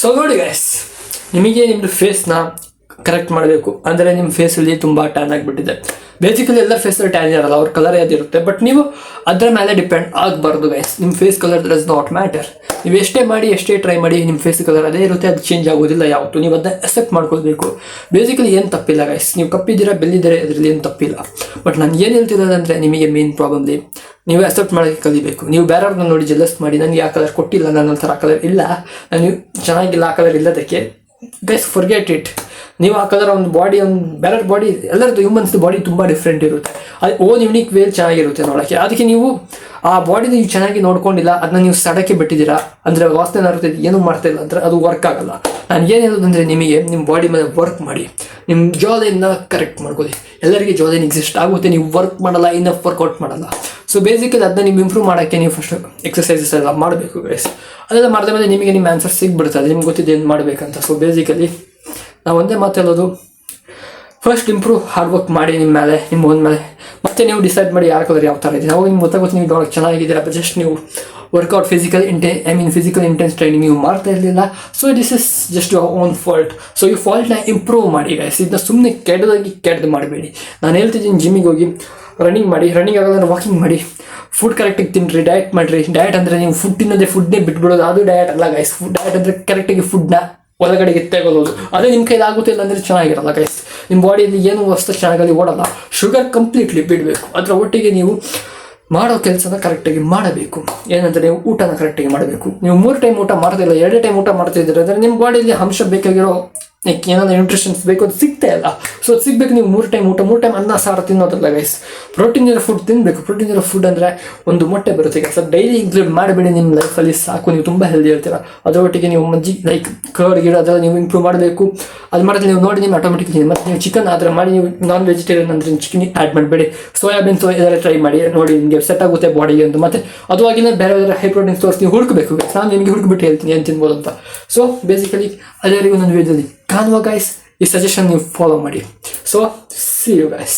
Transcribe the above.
So ನೋಡಿ guys, ನಿಮಗೆ ನಿಮ್ಮದು ಫೇಸ್ನ ಕರೆಕ್ಟ್ ಮಾಡಬೇಕು ಅಂದರೆ ನಿಮ್ಮ ಫೇಸಲ್ಲಿ ತುಂಬ ಟ್ಯಾನ್ ಆಗಿಬಿಟ್ಟಿದೆ. ಬೇಸಿಕಲಿ ಎಲ್ಲರ ಫೇಸಲ್ಲಿ ಟ್ಯಾನ್ ಇರಲ್ಲ, ಅವ್ರ ಕಲರ್ ಯಾವ್ದಿರುತ್ತೆ. ಬಟ್ ನೀವು ಅದರ ಮೇಲೆ ಡಿಪೆಂಡ್ ಆಗಬಾರ್ದು ಗೈಸ್. ನಿಮ್ಮ face colour does not matter. ನೀವು ಎಷ್ಟೇ ಟ್ರೈ ಮಾಡಿ ನಿಮ್ಮ ಫೇಸ್ ಕಲರ್ ಅದೇ ಇರುತ್ತೆ, ಅದು ಚೇಂಜ್ ಆಗೋದಿಲ್ಲ ಯಾವತ್ತು. ನೀವು ಅದನ್ನ ಅಕ್ಸೆಪ್ಟ್ ಮಾಡ್ಕೊಳ್ಬೇಕು. ಬೇಸಿಕಲಿ ಏನು ತಪ್ಪಿಲ್ಲ ಗೈಸ್, ನೀವು ಕಪ್ಪಿದ್ದೀರಾ ಬೆಲ್ಲಿದ್ದೀರಾ ಅದರಲ್ಲಿ ಏನು ತಪ್ಪಿಲ್ಲ. ಬಟ್ ನಾನು ಏನು ಹೇಳ್ತಿರೋದಂದರೆ ನಿಮಗೆ ಮೇನ್ ಪ್ರಾಬ್ಲಮ್ ನೀವು ಅಕ್ಸೆಪ್ಟ್ ಮಾಡೋಕ್ಕೆ ಕಲಿಬೇಕು. ನೀವು ಬೇರೆಯವ್ರನ್ನ ನೋಡಿ ಜೆಲಸ್ ಮಾಡಿ ನನಗೆ ಆ ಕಲರ್ ಕೊಟ್ಟಿಲ್ಲ, ನನ್ನ ಥರ ಆ ಕಲರ್ ಇಲ್ಲ, ನಾನು ಚೆನ್ನಾಗಿಲ್ಲ ಆ ಕಲರ್ ಇಲ್ಲದಕ್ಕೆ ಗೈಸ್ ಫರ್ಗೆಟ್ ಇಟ್. ನೀವು ಆ ಕಲರ್ ಒಂದು ಬಾಡಿ, ಒಂದು ಬೇರೆ ಬಾಡಿ, ಎಲ್ಲರದ್ದು ಹ್ಯೂಮನ್ಸ್ದು ಬಾಡಿ ತುಂಬ ಡಿಫ್ರೆಂಟ್ ಇರುತ್ತೆ. ಅದು ಓನ್ ಯುನಿಕ್ ವೇಲ್ ಚೆನ್ನಾಗಿರುತ್ತೆ ನೋಡೋಕ್ಕೆ. ಅದಕ್ಕೆ ನೀವು ಆ ಬಾಡಿನ ನೀವು ಚೆನ್ನಾಗಿ ನೋಡ್ಕೊಂಡಿಲ್ಲ, ಅದನ್ನ ನೀವು ಸಡಕ್ಕೆ ಬಿಟ್ಟಿದ್ದೀರಾ ಅಂದರೆ ವಾಸನೆ ಇರುತ್ತೆ, ಏನೂ ಮಾಡ್ತಾ ಇಲ್ಲ ಅಂದರೆ ಅದು ವರ್ಕ್ ಆಗಲ್ಲ. ನಾನು ಏನು ಹೇಳೋದಂದರೆ ನಿಮಗೆ ನಿಮ್ಮ ಬಾಡಿ ಮೇಲೆ ವರ್ಕ್ ಮಾಡಿ, ನಿಮ್ಮ ಜಾ ಲೈನ್ನ ಕರೆಕ್ಟ್ ಮಾಡ್ಕೊಳ್ಳಿ. ಎಲ್ಲರಿಗೆ ಜಾ ಲೈನ್ ಎಕ್ಸಿಸ್ಟ್ ಆಗುತ್ತೆ, ನೀವು ವರ್ಕ್ ಮಾಡಲ್ಲ, ಇನ್ನಫ್ ವರ್ಕೌಟ್ ಮಾಡಲ್ಲ. ಸೊ ಬೇಸಿಕಲಿ ಅದನ್ನ ನೀವು ಇಂಪ್ರೂವ್ ಮಾಡೋಕ್ಕೆ ನೀವು ಫಸ್ಟ್ ಎಕ್ಸಸೈಸಸ್ ಎಲ್ಲ ಮಾಡಬೇಕು ಗೈಸ್. ಅದೆಲ್ಲ ಮಾಡಿದ ಮೇಲೆ ನಿಮಗೆ ನಿಮ್ಮ ಆನ್ಸರ್ ಸಿಗ್ಬಿಡ್ತದೆ, ನಿಮ್ಗೆ ಗೊತ್ತಿದೆ ಏನು ಮಾಡಬೇಕಂತ. ಸೊ ಬೇಸಿಕಲಿ ನಾವು ಒಂದೇ ಮಾತು ಹೇಳೋದು, ಫಸ್ಟ್ ಇಂಪ್ರೂವ್ ಹಾರ್ಡ್ ವರ್ಕ್ ಮಾಡಿ ನಿಮ್ಮ ಮೇಲೆ, ನಿಮ್ಮ ಓನ್ ಮೇಲೆ. ಮತ್ತೆ ನೀವು ಡಿಸೈಡ್ ಮಾಡಿ ಯಾರ ಕಲರ್ ಯಾವ ಥರ ಇದೆ. ಅವಾಗ ನಿಮ್ಗೆ ಗೊತ್ತಾಗುತ್ತೆ ನೀವು ನೋಡೋಕ್ಕೆ ಚೆನ್ನಾಗಿದ್ದೀರಾ. ಬಟ್ ಜಸ್ಟ್ ನೀವು ವರ್ಕೌಟ್ ಫಿಸಿಕಲ್ ಇಂಟೆನ್ಸ್ ಟ್ರೈನಿಂಗ್ ನೀವು ಮಾಡ್ತಾ ಇರಲಿಲ್ಲ. So this is just your own fault. So ಈ ಫಾಲ್ಟ್ನ ಇಂಪ್ರೂವ್ ಮಾಡಿ ಗೈಸ್. ಇದನ್ನ ಸುಮ್ಮನೆ ಕೆಟ್ಟದಾಗಿ ಮಾಡಬೇಡಿ. ನಾನು ಹೇಳ್ತಿದ್ದೀನಿ, ಜಿಮ್ಮಿಗೆ ಹೋಗಿ ರನ್ನಿಂಗ್ ಮಾಡಿ, ರನ್ನಿಂಗ್ ಆಗೋದ್ರೆ ವಾಕಿಂಗ್ ಮಾಡಿ, ಫುಡ್ ಕರೆಕ್ಟಾಗಿ ತಿನ್ನಿರಿ, ಡಯಟ್ ಮಾಡಿರಿ. ಡಯಟ್ ಅಂದರೆ ನೀವು ಫುಡ್ ತಿನ್ನೋದೇ ಫುಡ್ನೇ ಬಿಟ್ಬಿಡೋದು, ಅದು ಡಯಟ್ ಅಲ್ಲ ಗೈಸ್. ಡಯಟ್ ಅಂದರೆ ಕರೆಕ್ಟಾಗಿ ಫುಡ್ನ ಒಳಗಡೆಗೆ ತೆಗೊಳ್ಳೋದು. ಅದೇ ನಿಮ್ಮ ಕೈಲಿ ಆಗುತ್ತೆ ಇಲ್ಲ ಅಂದರೆ ಚೆನ್ನಾಗಿರಲ್ಲ ಗೈಸ್. ನಿಮ್ಮ ಬಾಡಿಯಲ್ಲಿ ಏನು ವಸ್ತು ಚೆನ್ನಾಗಲ್ಲಿ ಓಡಲ್ಲ. ಶುಗರ್ ಕಂಪ್ಲೀಟ್ಲಿ ಬಿಡಬೇಕು. ಅದರ ಒಟ್ಟಿಗೆ ನೀವು ಮಾಡೋ ಕೆಲಸನ ಕರೆಕ್ಟಾಗಿ ಮಾಡಬೇಕು. ಏನಂದರೆ ನೀವು ಊಟನ ಕರೆಕ್ಟಾಗಿ ಮಾಡಬೇಕು. ನೀವು 3 ಟೈಮ್ ಊಟ ಮಾಡ್ತಿಲ್ಲ, 2 ಟೈಮ್ ಊಟ ಮಾಡ್ತಿದ್ದೀರ ಅಂದರೆ ನಿಮ್ಮ ಬಾಡಿಯಲ್ಲಿ ಅಂಶ ಬೇಕಾಗಿರೋ ಏನಾದರೂ ನ್ಯೂಟ್ರಿಷನ್ಸ್ ಬೇಕು, ಅದು ಸಿಗ್ತಾ ಇಲ್ಲ. ಸೊ ಅದು ಸಿಗ್ಬೇಕು. ನೀವು 3 ಟೈಮ್ ಊಟ, 3 ಟೈಮ್ ಅನ್ನ ಸಾರು ತಿನ್ನೋದಲ್ಲ ಗೈಸ್. ಪ್ರೋಟೀನ್ ಇರೋ ಫುಡ್ ತಿನ್ನಬೇಕು. ಪ್ರೋಟೀನ್ ಇರೋ ಫುಡ್ ಅಂದರೆ ಒಂದು ಮೊಟ್ಟೆ ಬರುತ್ತೆ ಗೈಸ್. ಅದು ಡೈಲಿ ಇನ್ಕ್ಲೂಡ್ ಮಾಡಬೇಡಿ ನಿಮ್ಮ ಲೈಫಲ್ಲಿ, ಸಾಕು. ನೀವು ತುಂಬ ಹೆಲ್ದಿ ಇರ್ತೀರ. ಅದರೊಟ್ಟಿಗೆ ನೀವು ಮಜ್ಜಿ ಲೈಕ್ ಕರ್ಡ್ ಗಿಡ ಅದೆಲ್ಲ ನೀವು ಇಂಪ್ರೂವ್ ಮಾಡಬೇಕು. ಅದು ಮಾಡಿದ್ರೆ ನೀವು ನೋಡಿ ನಿಮ್ಮ ಆಟೋಮೆಟಿಕ್ಲಿ. ಮತ್ತು ನೀವು ಚಿಕನ್ ಆದರೆ ಮಾಡಿ, ನೀವು ನಾನ್ ವೆಜಿಟೇರಿಯನ್ ಅಂದರೆ ಚಿಕನ್ ಆ್ಯಡ್ ಮಾಡಬೇಡಿ. ಸೋಯಾಬೀನ್ ಇದೆಲ್ಲ ಟ್ರೈ ಮಾಡಿ ನೋಡಿ, ನಿಮಗೆ ಸೆಟ್ ಆಗುತ್ತೆ ಬಾಡಿಗೆ ಅಂತ. ಮತ್ತು ಅದು ಆಗಿನ ಬೇರೆ ಬೇರೆ ಹೈ ಪ್ರೋಟೀನ್ ಸೋರ್ಸ್ ನೀವು ಹುಡುಕಬೇಕು. ನಾನು ನಿಮಗೆ ಹುಡುಕ್ಬಿಟ್ಟು ಹೇಳ್ತೀನಿ ಏನು ತಿನ್ಬೋದು ಅಂತ. ಸೊ ಬೇಸಿಕಲಿ ಅದೇವರೆಗೂ ನನ್ನ ವಿಡಿಯೋದಲ್ಲಿ ಕಾಣುವ ಗೈಸ್. ಈ ಸಜೆಷನ್ ನೀವು ಫಾಲೋ ಮಾಡಿ. So see you guys.